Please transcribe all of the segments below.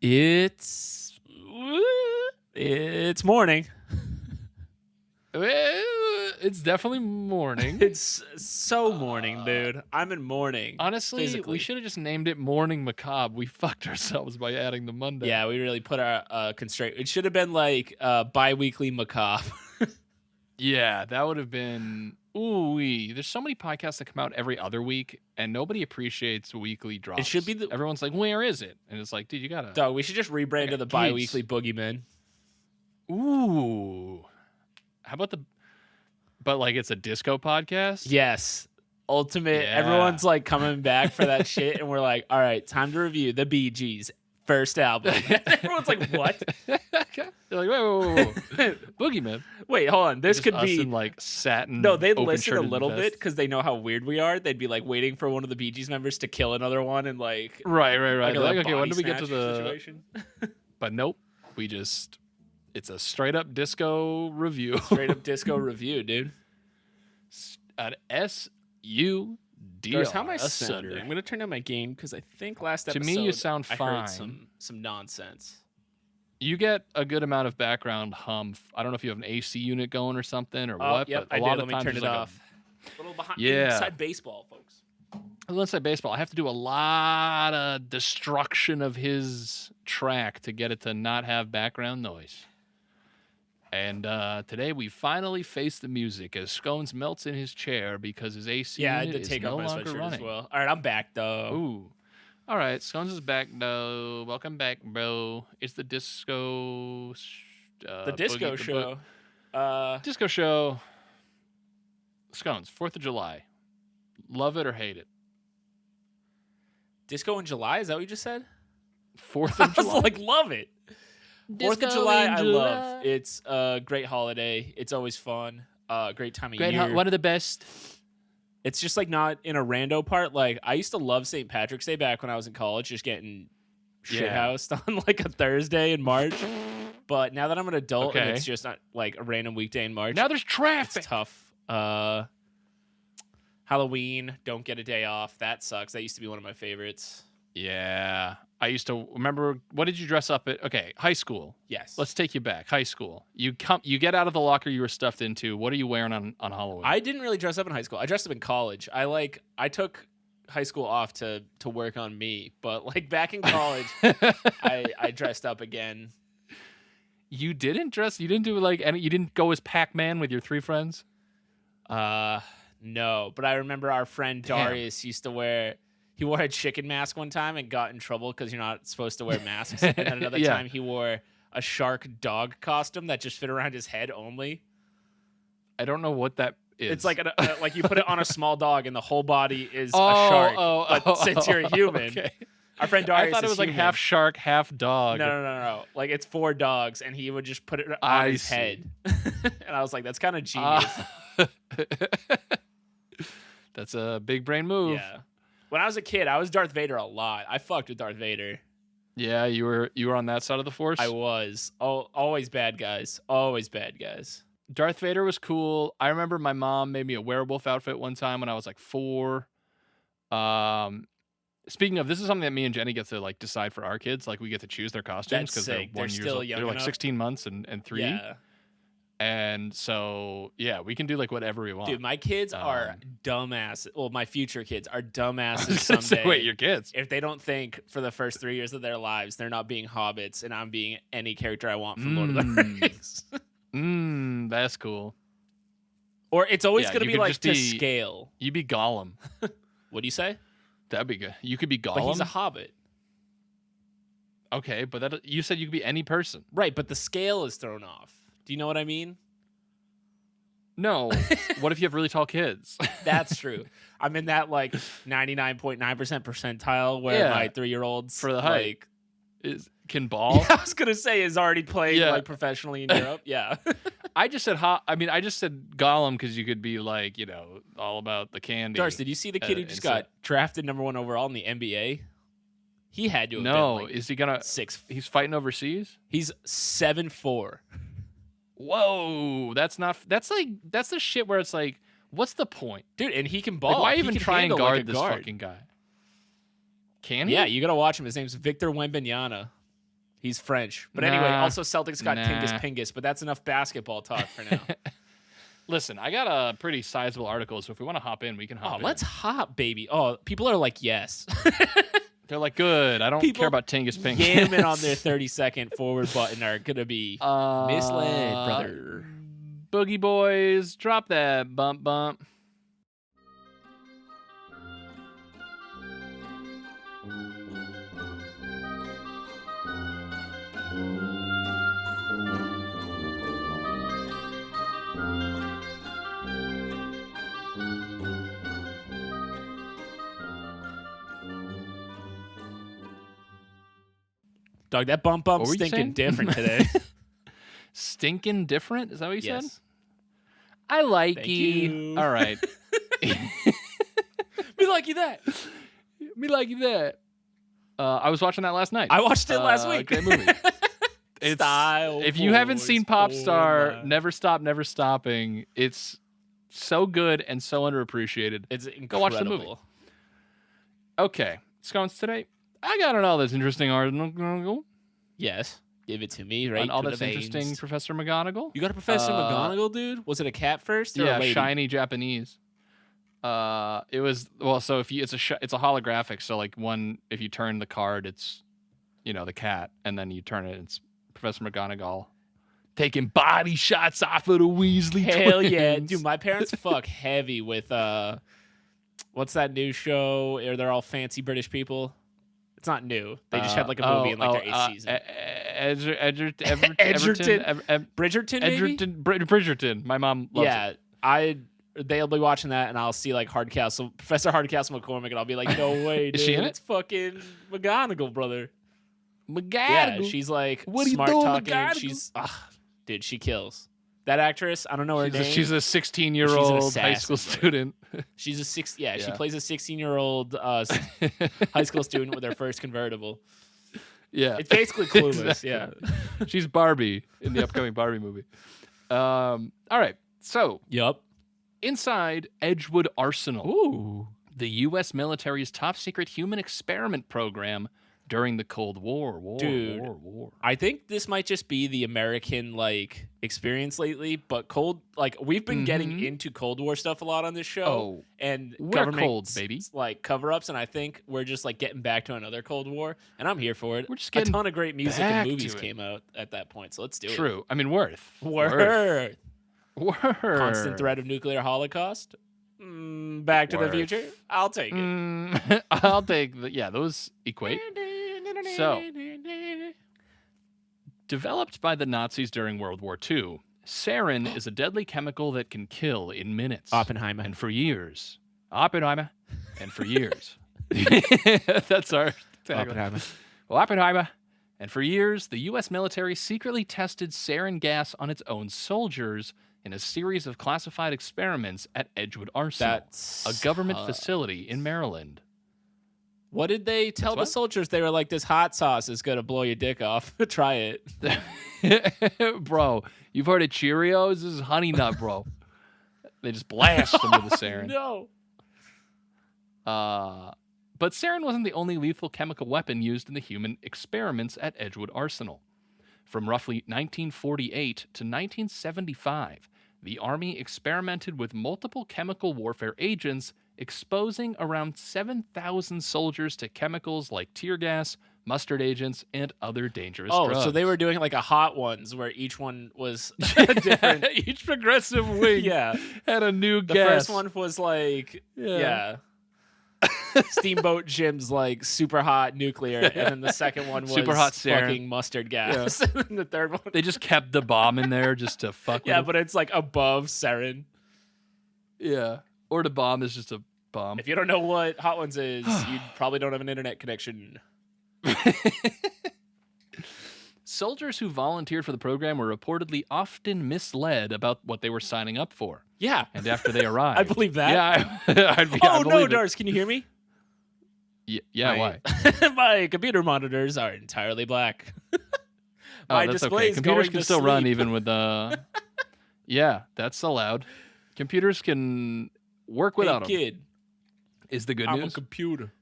It's morning. It's definitely morning. It's so morning, dude. I'm in mourning. Honestly, physically. we should have just named it Morning Macabre. We fucked ourselves by adding the Monday. Yeah, we really put our constraint. It should have been like bi-weekly macabre. Yeah, that would have been... Ooh-wee. There's so many podcasts that come out every other week, and nobody appreciates weekly drops. It should be the... Everyone's like, where is it? And it's like, dude, you gotta... Dog, we should just rebrand to the bi-weekly boogeyman. Ooh. How about the... But like it's a disco podcast? Yes. Ultimate. Yeah. Everyone's like coming back for that shit, and we're like, all right, time to review the Bee Gees' first album. Everyone's like, what? They're like, whoa. Boogeyman. Wait, hold on. This Just could us be in, like satin. No, they'd listen a open-shirted little bit vests. because they know how weird we are. They'd be like waiting for one of the Bee Gees members to kill another one and like Right. like, Like, a okay, when body do we get to snatch the situation? But nope. It's a straight up disco review. Straight up disco review, dude. At SUDR. Guys, how am I a sounding? Sunday. I'm gonna turn down my gain because I think last To episode me, you sound I fine. heard some nonsense. You get a good amount of background hum. I don't know if you have an AC unit going or something or what, Yep, but I a lot did. of Let me times turn there's it like off. A little behind inside baseball, folks. Let's say baseball. I have to do a lot of destruction of his track to get it to not have background noise. And today we finally face the music as Scones melts in his chair because his AC Yeah, I unit did is take no off my longer sweatshirt running. as well. All right, I'm back though. Ooh. All right, Scones is back though. Welcome back, bro. It's the disco... The disco show. Disco show. Scones, 4th of July. Love it or hate it? Disco in July? Is that what you just said? 4th I of was July? like, love it. 4th of Disco July, in I July. love. It's a great holiday. It's always fun. Great time of Great, year. one of the best. It's just like not in a rando part. Like I used to love St. Patrick's Day back when I was in college, just getting shithoused on like a Thursday in March. But now that I'm an adult and it's just not like a random weekday in March, Now there's traffic. it's tough. Halloween, don't get a day off. That sucks. That used to be one of my favorites. Yeah. I used to remember, what did you dress up at? Okay, high school. Yes. Let's take you back. High school. You get out of the locker you were stuffed into. What are you wearing on Halloween? I didn't really dress up in high school. I dressed up in college. I took high school off to work on me, but like back in college, I dressed up again. You didn't dress? You didn't do like any? You didn't go as Pac-Man with your 3 friends? No, but I remember our friend Damn. Darius used to wear. He wore a chicken mask one time and got in trouble because you're not supposed to wear masks. And then another Yeah. time he wore a shark dog costume that just fit around his head only. I don't know what that is. It's like like you put it on a small dog and the whole body is a shark. But since you're a human, okay. our friend Darius I thought it is was like human. half shark, half dog. No. Like it's 4 dogs, and he would just put it on his head. And I was like, that's kind of genius. That's a big brain move. Yeah. When I was a kid, I was Darth Vader a lot. I fucked with Darth Vader. Yeah, you were on that side of the force. I was. Always bad guys. Always bad guys. Darth Vader was cool. I remember my mom made me a werewolf outfit one time when I was like 4. Speaking of, this is something that me and Jenny get to like decide for our kids. Like we get to choose their costumes That's they're sick. 1 They're year still old. young They're like enough. 16 months and 3. Yeah. And so, yeah, we can do like whatever we want. Dude, my kids are dumbasses. Well, my future kids are dumbasses someday. Wait, your kids? If they don't think for the first 3 years of their lives, they're not being hobbits and I'm being any character I want from Lord of the Rings. That's cool. Or it's always Yeah, going to you be could like just to be- scale. You'd be Gollum. What do you say? That'd be good. You could be Gollum. But he's a hobbit. Okay, but that you said you could be any person. Right, but the scale is thrown off. Do you know what I mean? No. What if you have really tall kids? That's true. I'm in that like 99.9% percentile where my 3-year-ol's For the height. like Can ball? I was gonna say is already playing Yeah. like professionally in Europe. Yeah. I just said I just said Gollum because you could be like, all about the candy. Darce, did you see the kid who just got drafted number 1 overall in the NBA? He had to have No, been like is he gonna 6. He's fighting overseas? He's 7'4". Whoa, that's the shit where it's like, what's the point? Dude, and he can ball. Like, why He even can try and handle guard like a this guard. fucking guy? Can he? Yeah, you gotta watch him. His name's Victor Wembanyama. He's French. But anyway, also Celtics got Tingus Nah. Pingus, but that's enough basketball talk for now. Listen, I got a pretty sizable article, so if we want to hop in, we can hop in. Let's hop, baby. Oh, people are like, yes. They're like, good. I don't care about Tingus Pingus. Yamming on their 30-second forward button are going to be misled, brother. Boogie Boys, drop that bump bump. Dog, that bump stinking different today. Stinking different? Is that what you said? Yes. I like Thank you. you. All right. Me like you that. Me like you that. I was watching that last night. I watched it last week. Great movie. Style if you haven't seen boys, Popstar, boy. Never Stop, Never Stopping, it's so good and so underappreciated. It's incredible. Go watch the movie. Okay. Scones today. I got an all this interesting article. Yes. Give it to me, right? On all to this the interesting veins. Professor McGonagall. You got a Professor McGonagall, dude? Was it a cat first or a Yeah, lady? shiny Japanese. It was so if you it's a holographic. So like if you turn the card, it's the cat, and then you turn it, it's Professor McGonagall taking body shots off of the Weasley Hell twins. yeah, dude! My parents fuck heavy with what's that new show? Or they're all fancy British people. It's not new. They just had like a movie in like their 8th season. Bridgerton, maybe? Bridgerton. My mom loves it. They'll be watching that, and I'll see like Professor Hardcastle McCormick, and I'll be like, no way, dude. Is she in it? It's fucking McGonagall, brother. McGonagall. Yeah, she's like What are you smart doing, talking. McGonagall? She's dude, she kills. That actress, I don't know her name. She's a 16-year-old high school student. She's she plays a 16-year-old high school student with her first convertible. Yeah. It's basically Clueless, Exactly. yeah. She's Barbie in the upcoming Barbie movie. All right. So, Yup. inside Edgewood Arsenal, Ooh. the U.S. military's top secret human experiment program during the Cold War. Dude. War. I think this might just be the American experience lately, but we've been getting into Cold War stuff a lot on this show, Oh, and we're government cold, baby. Cover-ups, and I think we're just getting back to another Cold War, and I'm here for it. We're just a getting ton of great music back and movies to it. came out at that point, so let's do it. True. I mean, worth. Word. Constant Constant threat of nuclear holocaust. Back to the Worth. Future. I'll take it. I'll take those equate. So, developed by the Nazis during World War II, sarin is a deadly chemical that can kill in minutes. Oppenheimer. And for years. Oppenheimer. And for years. That's our tagline. Oppenheimer. Oppenheimer. And for years, the U.S. military secretly tested sarin gas on its own soldiers in a series of classified experiments at Edgewood Arsenal, a government facility in Maryland. What did they tell the soldiers? They were like, this hot sauce is going to blow your dick off. Try it. Bro, you've heard of Cheerios? This is Honey Nut, bro. They just blast them with the sarin. No. But sarin wasn't the only lethal chemical weapon used in the human experiments at Edgewood Arsenal. From roughly 1948 to 1975, the Army experimented with multiple chemical warfare agents, exposing around 7,000 soldiers to chemicals like tear gas, mustard agents, and other dangerous drugs. So they were doing a Hot Ones where each one was different. Each progressive wing had a new gas. The first one was Steamboat Jim's super hot nuclear, and then the second one was super hot fucking mustard gas. Yeah. And the third one, they just kept the bomb in there just to fuck with it. but it's above sarin. Yeah. Or the bomb is just a bomb. If you don't know what Hot Ones is, you probably don't have an internet connection. Soldiers who volunteered for the program were reportedly often misled about what they were signing up for. Yeah. And after they arrived. I believe that. Yeah. I no, Dars, can you hear me? Yeah, why? My computer monitors are entirely black. My that's display okay. is Computers going can to still sleep. run even with the... Yeah, that's allowed. Computers can work without them. Kid, is the good I'm news. a computer.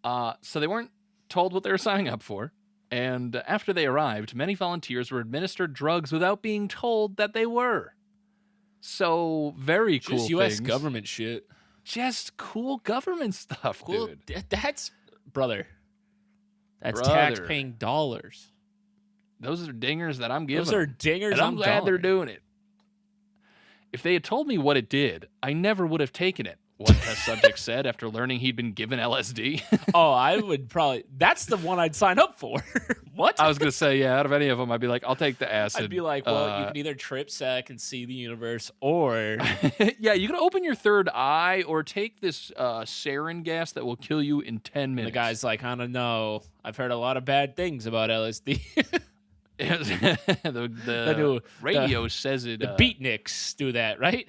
So they weren't told what they were signing up for. And after they arrived, many volunteers were administered drugs without being told that they were. So, very cool Just U.S. things. government shit. Just cool government stuff, dude. That's, brother. That's tax-paying dollars. Those are dingers that I'm giving. Those are dingers. And I'm glad they're doing it. If they had told me what it did, I never would have taken it. One test subject said after learning he'd been given LSD. Oh, I would probably... That's the one I'd sign up for. What? I was going to say, yeah, out of any of them, I'd be like, I'll take the acid. I'd be like, well, you can either trip sec and see the universe, or... Yeah, you can open your third eye or take this sarin gas that will kill you in 10 minutes. The guy's like, I don't know. I've heard a lot of bad things about LSD. the radio says it. The beatniks do that, right?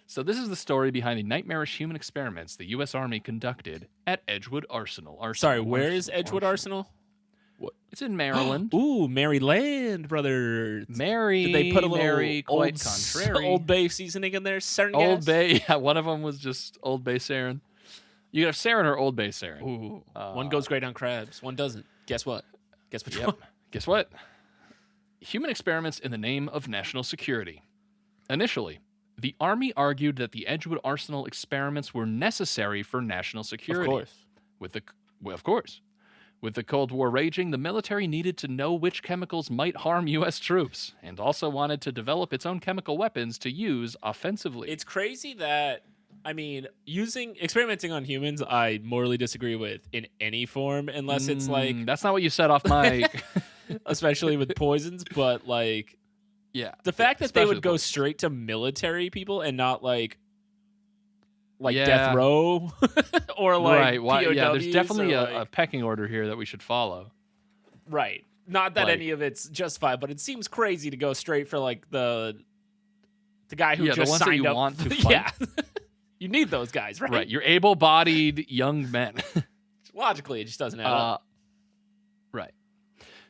So this is the story behind the nightmarish human experiments the U.S. Army conducted at Edgewood Arsenal. Sorry, where is Edgewood Arsenal? What? It's in Maryland. Ooh, Maryland, brother. Mary. Did they put a little Mary, quite contrary. Old Bay seasoning in there? Sarin Old gas? Bay. Yeah, one of them was just Old Bay sarin. You have sarin or Old Bay sarin. Ooh, one goes great on crabs. One doesn't. Guess what? Guess which one? Guess what? Human experiments in the name of national security. Initially, the Army argued that the Edgewood Arsenal experiments were necessary for national security. Of course. With the Cold War raging, the military needed to know which chemicals might harm U.S. troops, and also wanted to develop its own chemical weapons to use offensively. It's crazy that, I mean, experimenting on humans, I morally disagree with in any form, unless it's like... That's not what you said off mic. Especially with poisons, but like... Yeah. The fact that they would go straight to military people and not like death row or like POWs. Yeah, there's definitely a pecking order here that we should follow. Right. Not that any of it's justified, but it seems crazy to go straight for like the guy who just signed up. Want to fight. Yeah. You need those guys, right? Right. You're able-bodied young men. Logically, it just doesn't add up. Right.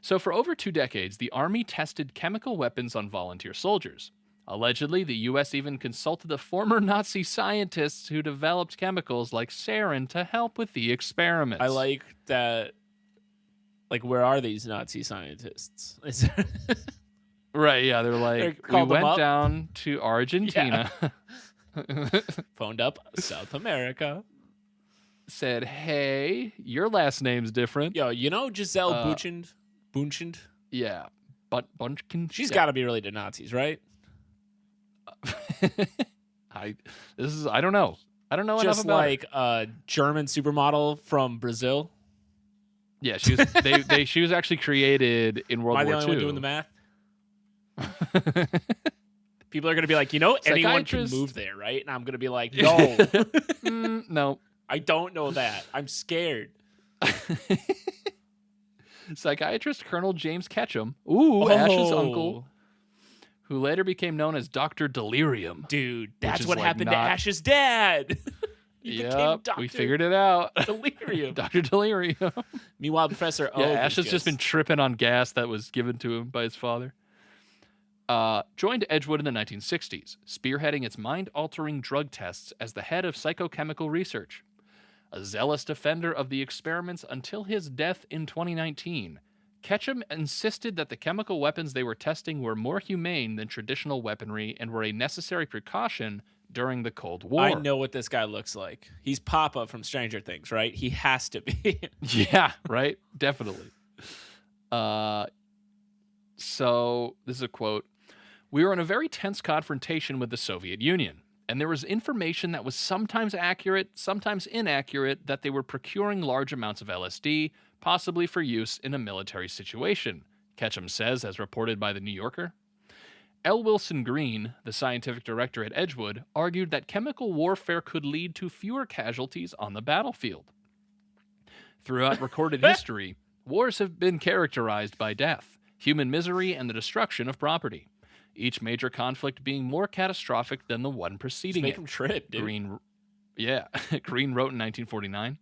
So for over 2 decades, the Army tested chemical weapons on volunteer soldiers. Allegedly, the U.S. even consulted the former Nazi scientists who developed chemicals like sarin to help with the experiments. I like that. Like, where are these Nazi scientists? Right, yeah, they're like, we went down to Argentina. Yeah. Phoned up South America. Said, hey, your last name's different. Yo, you know Giselle Bundchen? Yeah, but Bunchkin. She's got to be related to Nazis, right? I don't know. I don't know enough about just like a German supermodel from Brazil. Yeah, she was actually created in World War II. Am I the only one doing the math? People are going to be like, anyone can move there, right? And I'm going to be like, no. No. I don't know that. I'm scared. Psychiatrist Colonel James Ketchum, Ash's uncle, who later became known as Dr. Delirium. Dude, that's what happened to Ash's dad. Yep, we figured it out. Delirium. Dr. Delirium. Meanwhile, Professor O. Ash has just been tripping on gas that was given to him by his father. Joined Edgewood in the 1960s, spearheading its mind-altering drug tests as the head of psychochemical research. A zealous defender of the experiments until his death in 2019, Ketchum insisted that the chemical weapons they were testing were more humane than traditional weaponry and were a necessary precaution during the Cold War. I know what this guy looks like. He's Papa from Stranger Things, right? He has to be. Yeah, right? Definitely. So, this is a quote. We were in a very tense confrontation with the Soviet Union. And there was information that was sometimes accurate, sometimes inaccurate, that they were procuring large amounts of LSD, possibly for use in a military situation, Ketchum says, as reported by The New Yorker. L. Wilson Green, the scientific director at Edgewood, argued that chemical warfare could lead to fewer casualties on the battlefield. Throughout recorded history, wars have been characterized by death, human misery, and the destruction of property. Each major conflict being more catastrophic than the one preceding it. Make him trip, dude. Green wrote in 1949,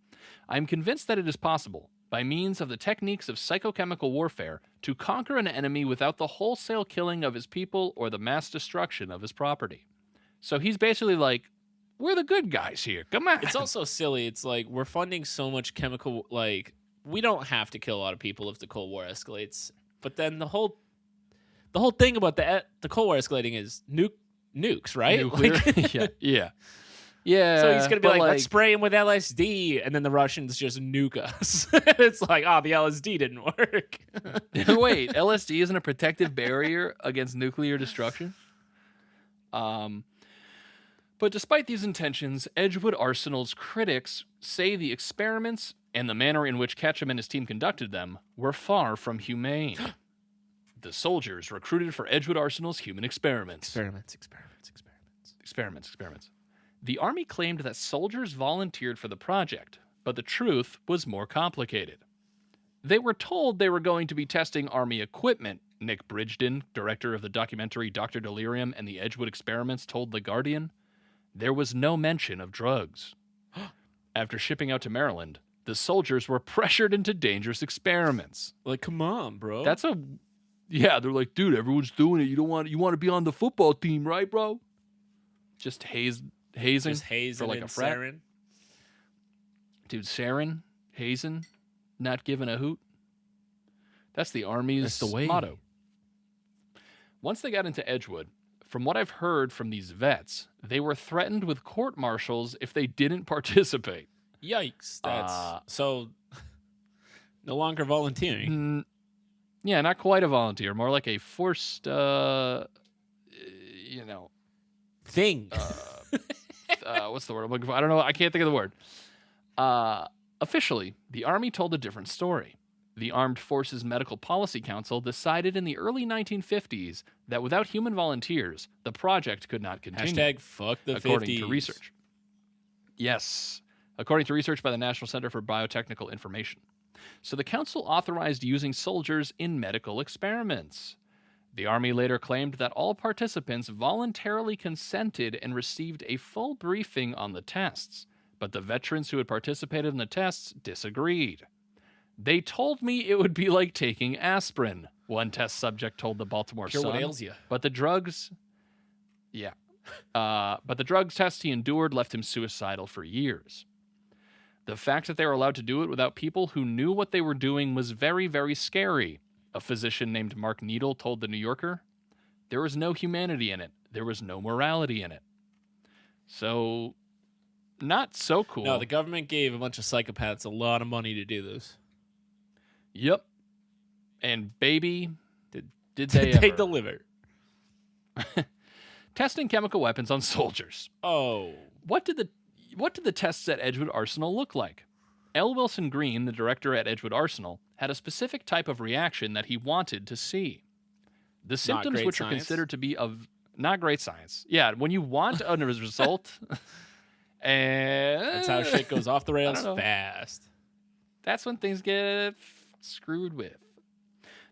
I am convinced that it is possible, by means of the techniques of psychochemical warfare, to conquer an enemy without the wholesale killing of his people or the mass destruction of his property. So he's basically like, we're the good guys here. Come on. It's also silly. It's like we're funding so much chemical, like, we don't have to kill a lot of people if the Cold War escalates. But then the whole thing about the Cold War escalating is nukes, right? Nuclear. Yeah. So he's gonna be like, let's spray him with LSD, and then the Russians just nuke us. It's like, the LSD didn't work. Wait, LSD isn't a protective barrier against nuclear destruction? But despite these intentions, Edgewood Arsenal's critics say the experiments and the manner in which Ketchum and his team conducted them were far from humane. The soldiers recruited for Edgewood Arsenal's human experiments. Experiments. The Army claimed that soldiers volunteered for the project, but the truth was more complicated. They were told they were going to be testing Army equipment, Nick Bridgden, director of the documentary Dr. Delirium and the Edgewood Experiments, told The Guardian. There was no mention of drugs. After shipping out to Maryland, the soldiers were pressured into dangerous experiments. Like, come on, bro. They're like, dude, everyone's doing it. You want to be on the football team, right, bro? Just hazing. Just hazing for like a frat. sarin. Dude, sarin, hazing, not giving a hoot. That's the Army's motto. Once they got into Edgewood, from what I've heard from these vets, they were threatened with court-martials if they didn't participate. Yikes. That's so no longer volunteering. Yeah, not quite a volunteer. More like a forced, thing. What's the word I'm looking for? I don't know. I can't think of the word. Officially, the Army told a different story. The Armed Forces Medical Policy Council decided in the early 1950s that without human volunteers, the project could not continue. #fuck the according 50s. to research. Yes, according to research by the National Center for Biotechnical Information. So the council authorized using soldiers in medical experiments. The Army later claimed that all participants voluntarily consented and received a full briefing on the tests, but the veterans who had participated in the tests disagreed. They told me it would be like taking aspirin, one test subject told the Baltimore Sun. What ails you? But the drugs... Yeah. But the drugs test he endured left him suicidal for years. The fact that they were allowed to do it without people who knew what they were doing was very, very scary, a physician named Mark Needle told The New Yorker. There was no humanity in it. There was no morality in it. So, not so cool. No, the government gave a bunch of psychopaths a lot of money to do this. Yep. And baby, did they ever. They deliver. Testing chemical weapons on soldiers. Oh. What did the tests at Edgewood Arsenal look like? L. Wilson Green, the director at Edgewood Arsenal, had a specific type of reaction that he wanted to see. The symptoms which are considered to be of not great science. Yeah, when you want a result, and that's how shit goes off the rails fast. That's when things get screwed with.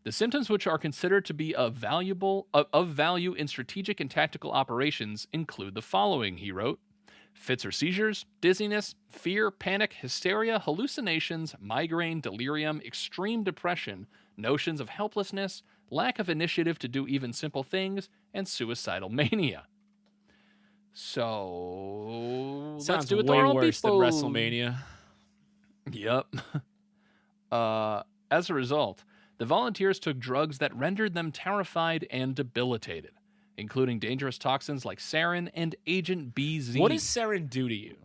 The symptoms which are considered to be of value in strategic and tactical operations include the following, he wrote. Fits or seizures, dizziness, fear, panic, hysteria, hallucinations, migraine, delirium, extreme depression, notions of helplessness, lack of initiative to do even simple things, and suicidal mania. So, let's do it way to our own worse people. than WrestleMania. Yep. As a result, the volunteers took drugs that rendered them terrified and debilitated, including dangerous toxins like sarin and Agent BZ. What does sarin do to you?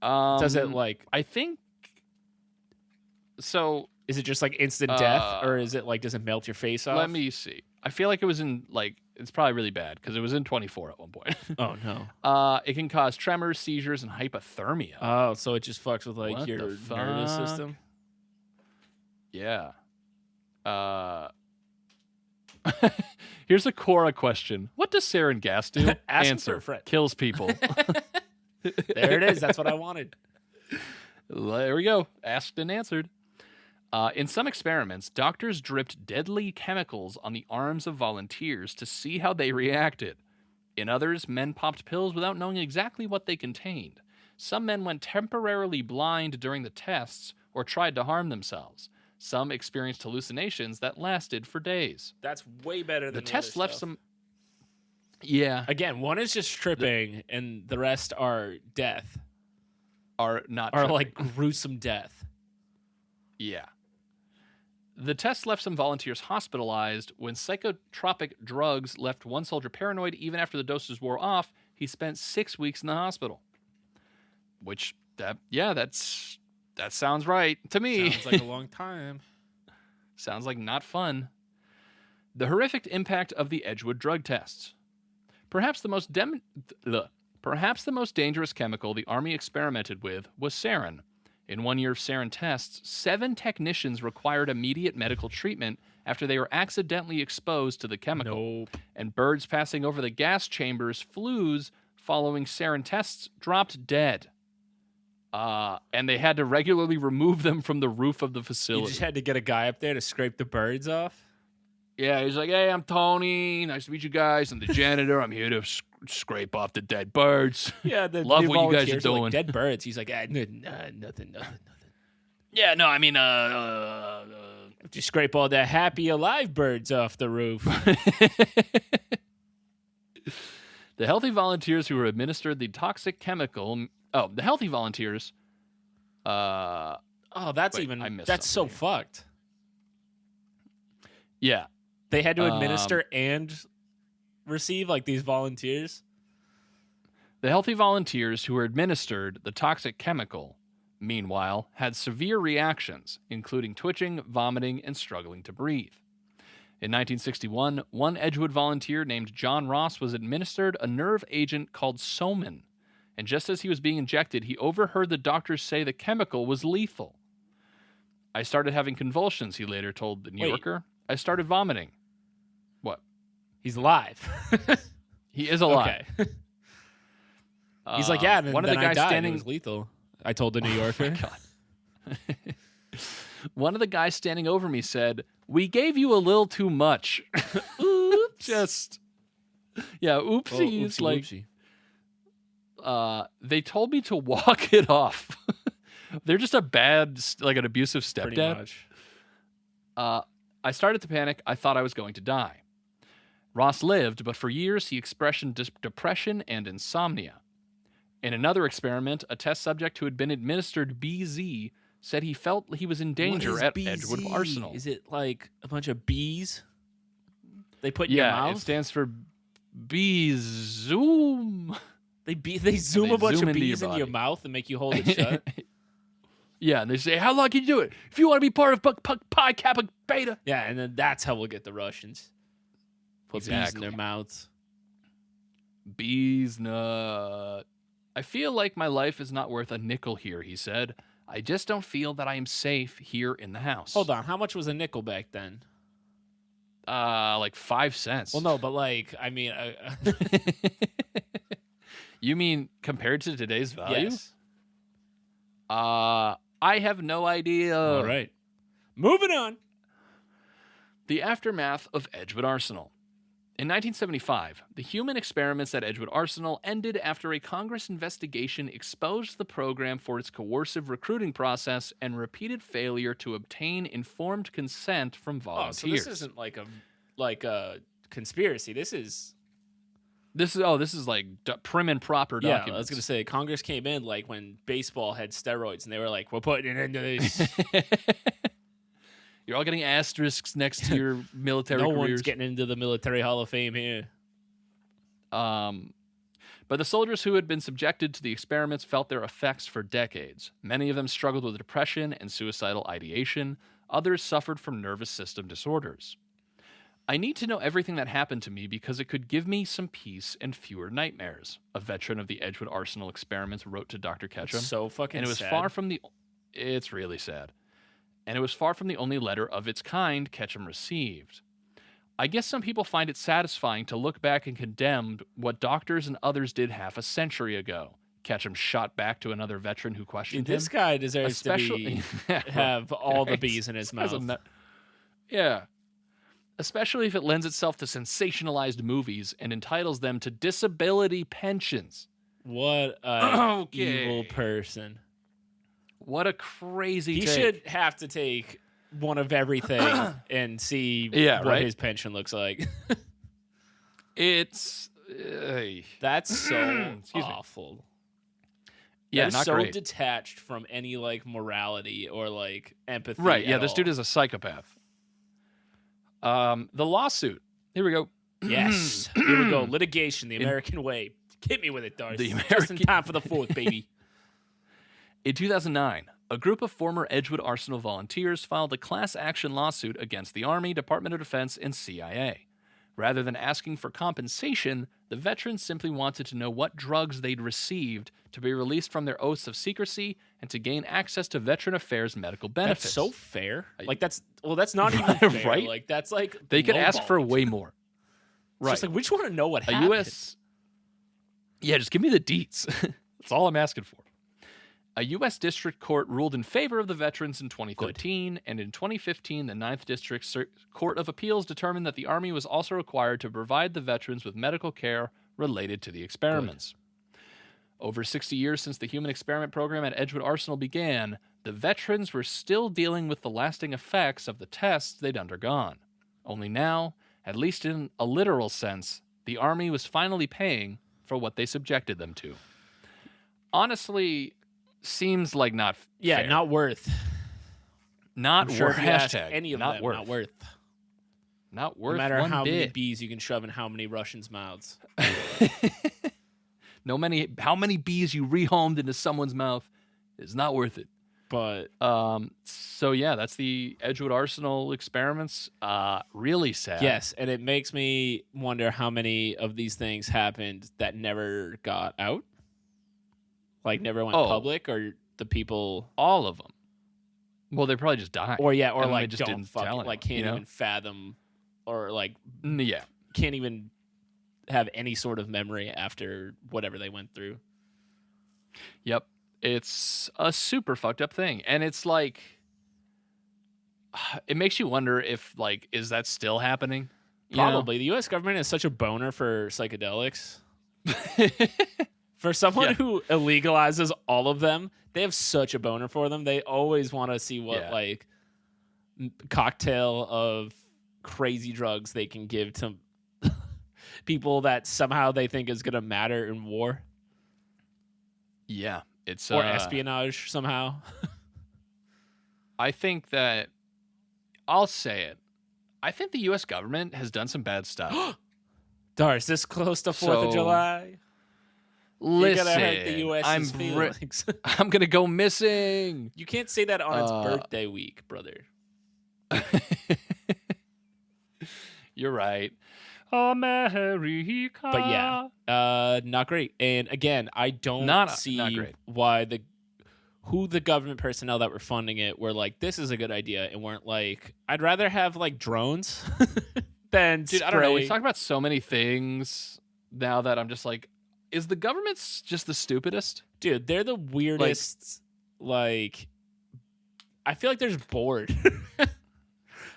Does it I think so. Is it just like instant death, or is it like does it melt your face off? Let me see. I feel like it was in it's probably really bad because it was in 24 at one point. Oh no. It can cause tremors, seizures, and hypothermia. Oh, so it just fucks with What your the fuck? nervous system. Yeah. Here's a Quora question. What does sarin gas do? Answer. Kills people. There it is. That's what I wanted. There we go. Asked and answered. In some experiments, doctors dripped deadly chemicals on the arms of volunteers to see how they reacted. In others, men popped pills without knowing exactly what they contained. Some men went temporarily blind during the tests or tried to harm themselves. Some experienced hallucinations that lasted for days. That's way better than the test left stuff. some. Yeah. Again, one is just tripping, and the rest are death. Are not Are tripping. like gruesome death. Yeah. The test left some volunteers hospitalized. When psychotropic drugs left one soldier paranoid, even after the doses wore off, he spent 6 weeks in the hospital. Which, that sounds right to me. Sounds like a long time. Sounds like not fun. The horrific impact of the Edgewood drug tests. Perhaps the most dangerous chemical the Army experimented with was sarin. In 1 year of sarin tests, 7 technicians required immediate medical treatment after they were accidentally exposed to the chemical. Nope. And birds passing over the gas chambers, flews following sarin tests, dropped dead. And they had to regularly remove them from the roof of the facility. You just had to get a guy up there to scrape the birds off? Yeah, he's like, hey, I'm Tony. Nice to meet you guys. I'm the janitor. I'm here to scrape off the dead birds. Yeah, love what you guys are doing. Like, dead birds. He's like, nothing. Yeah, no, I mean, just scrape all the happy alive birds off the roof. The healthy volunteers who were administered the toxic chemical. Oh, the healthy volunteers. That's so fucked. Yeah. They had to administer and receive, like, these volunteers. The healthy volunteers who were administered the toxic chemical, meanwhile, had severe reactions, including twitching, vomiting, and struggling to breathe. In 1961, one Edgewood volunteer named John Ross was administered a nerve agent called Soman, and just as he was being injected, he overheard the doctors say the chemical was lethal. I started having convulsions, he later told the New Yorker. I started vomiting. What? He's alive. He is alive. Okay. He's like, yeah, and one of then the guys I died. standing... It was lethal. I told the New Yorker. Oh my God. One of the guys standing over me said, "We gave you a little too much." Oops. Oopsies. Oopsie. They told me to walk it off. They're just an abusive stepdad. Pretty much. I started to panic. I thought I was going to die. Ross lived, but for years he expressed depression and insomnia. In another experiment, a test subject who had been administered BZ said he felt he was in danger at BZ? Edgewood Arsenal. Is it like a bunch of bees they put in your mouth? Yeah, it stands for Zoom. They zoom a bunch of bees into your mouth and make you hold it shut. Yeah, and they say, how long can you do it? If you want to be part of Pi Kappa Beta. Yeah, and then that's how we'll get the Russians. Put bees in their mouths. Bees nut. I feel like my life is not worth a nickel here, he said. I just don't feel that I am safe here in the house. Hold on, how much was a nickel back then? Like 5 cents. Well, no, but like, I mean... You mean compared to today's value? Yes. I have no idea. All right. Moving on. The aftermath of Edgewood Arsenal. In 1975, the human experiments at Edgewood Arsenal ended after a Congress investigation exposed the program for its coercive recruiting process and repeated failure to obtain informed consent from volunteers. Oh, so this isn't like a conspiracy. This is like prim and proper documents. Yeah, I was going to say, Congress came in like when baseball had steroids, and they were like, we're putting an end to this. You're all getting asterisks next to your military careers. No one's getting into the Military Hall of Fame here. But the soldiers who had been subjected to the experiments felt their effects for decades. Many of them struggled with depression and suicidal ideation. Others suffered from nervous system disorders. I need to know everything that happened to me because it could give me some peace and fewer nightmares, a veteran of the Edgewood Arsenal experiments wrote to Dr. Ketchum. It's so fucking and it was sad. It's really sad. And it was far from the only letter of its kind Ketchum received. I guess some people find it satisfying to look back and condemn what doctors and others did half a century ago. Ketchum shot back to another veteran who questioned him. This guy deserves to have all the bees in his mouth. Yeah. Especially if it lends itself to sensationalized movies and entitles them to disability pensions. What an evil person. What a crazy He should have to take one of everything and see what his pension looks like. It's... That's so awful. Yeah, that is not so great. detached from any like morality or like empathy. Right. Yeah, this all. dude is a psychopath. The lawsuit. Here we go. Yes. Here we go. Litigation, the American way. Hit me with it, Darcy. Just in time for the 4th, baby. In 2009, a group of former Edgewood Arsenal volunteers filed a class action lawsuit against the Army, Department of Defense, and CIA. Rather than asking for compensation, the veterans simply wanted to know what drugs they'd received to be released from their oaths of secrecy and to gain access to Veteran Affairs medical benefits. That's so fair. Like that's not even fair. Right? Like that's like they could ask for lowballing. way more. Right. Just like we just want to know what happened. Yeah, just give me the deets. That's all I'm asking for. A U.S. District Court ruled in favor of the veterans in 2013, and in 2015, the 9th District Court of Appeals determined that the Army was also required to provide the veterans with medical care related to the experiments. Over 60 years since the human experiment program at Edgewood Arsenal began, the veterans were still dealing with the lasting effects of the tests they'd undergone. Only now, at least in a literal sense, the Army was finally paying for what they subjected them to. Honestly, seems like not fair. Not worth. Not sure worth. Hashtag any of not them. worth. Not worth. Not worth. No matter one how bit. many bees you can shove in how many Russians' mouths. How many bees you rehomed into someone's mouth is not worth it. But so yeah, that's the Edgewood Arsenal experiments. Really sad. yes, and it makes me wonder how many of these things happened that never got out. Like never went public, or the people, all of them. Well, they probably just died, or and like they just don't didn't fucking tell like anyone, can't even fathom, or like yeah, can't even have any sort of memory after whatever they went through. Yep, it's a super fucked up thing, and it's like it makes you wonder if like is that still happening? Probably. The U.S. government is such a boner for psychedelics. For someone who illegalizes all of them, they have such a boner for them. They always want to see what like cocktail of crazy drugs they can give to people that somehow they think is going to matter in war. Yeah, it's or espionage somehow. I think that I'll say it. I think the U.S. government has done some bad stuff. Darce, this close to 4th of July. Listen, you're gonna hurt the U.S.'s feelings. I'm gonna go missing. You can't say that on its birthday week, brother. You're right. America. But yeah, not great. And again, I don't see why who the government personnel that were funding it were like, this is a good idea, and weren't like, I'd rather have like drones than dude. spray. I don't know. We talk about so many things now that I'm just like, is the government just the stupidest? Dude, they're the weirdest. Like I feel like they're just bored.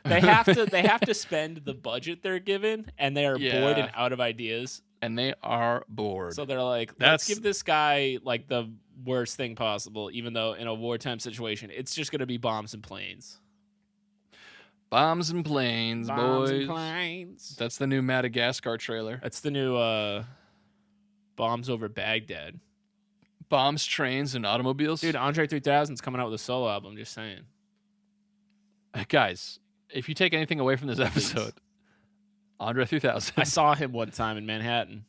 They have to spend the budget they're given, and they are bored and out of ideas. And they are bored. So they're like, let's give this guy like the worst thing possible, even though in a wartime situation, it's just going to be bombs and planes. Bombs and planes, bombs boys. And planes. That's the new Madagascar trailer. That's the new Bombs Over Baghdad. Bombs, trains, and automobiles. Dude, Andre 3000's coming out with a solo album, just saying. Guys, if you take anything away from this episode, Andre 3000. I saw him one time in Manhattan.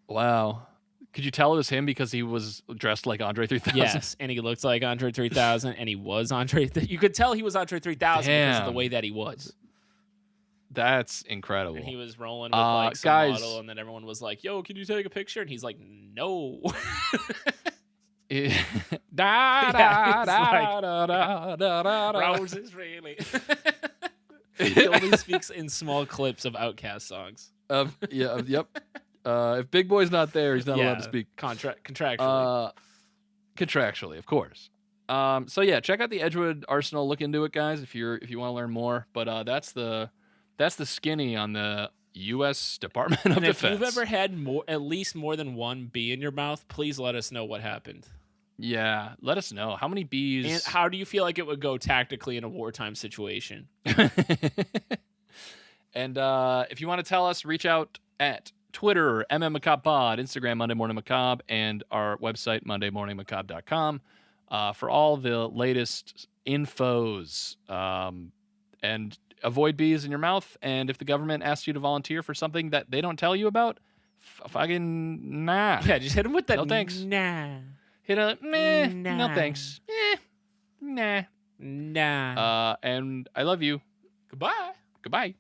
Wow. Could you tell it was him because he was dressed like Andre 3000? Yes, and he looked like Andre 3000, and he was Andre. You could tell he was Andre 3000 because of the way that he was. That's incredible. And he was rolling with like some model, and then everyone was like, "Yo, can you take a picture?" And he's like, "No." Roses, really. He only speaks in small clips of Outkast songs. Yep. If Big Boy's not there, he's not allowed to speak. Contractually. Contractually, of course. So yeah, check out the Edgewood Arsenal. Look into it, guys, if you want to learn more. But that's the skinny on the U.S. Department of Defense. If you've ever had at least more than one bee in your mouth, please let us know what happened. Yeah, let us know. How many bees? And how do you feel like it would go tactically in a wartime situation? And if you want to tell us, reach out at Twitter, MMMacabre Instagram, Monday Morning Macabre, and our website, mondaymorningmacabre.com, for all the latest infos. And avoid bees in your mouth. And if the government asks you to volunteer for something that they don't tell you about, fucking nah. Yeah, just hit them with that. No thanks. Nah. Hit a meh. Nah. No thanks. Nah. Nah. And I love you. Goodbye. Goodbye.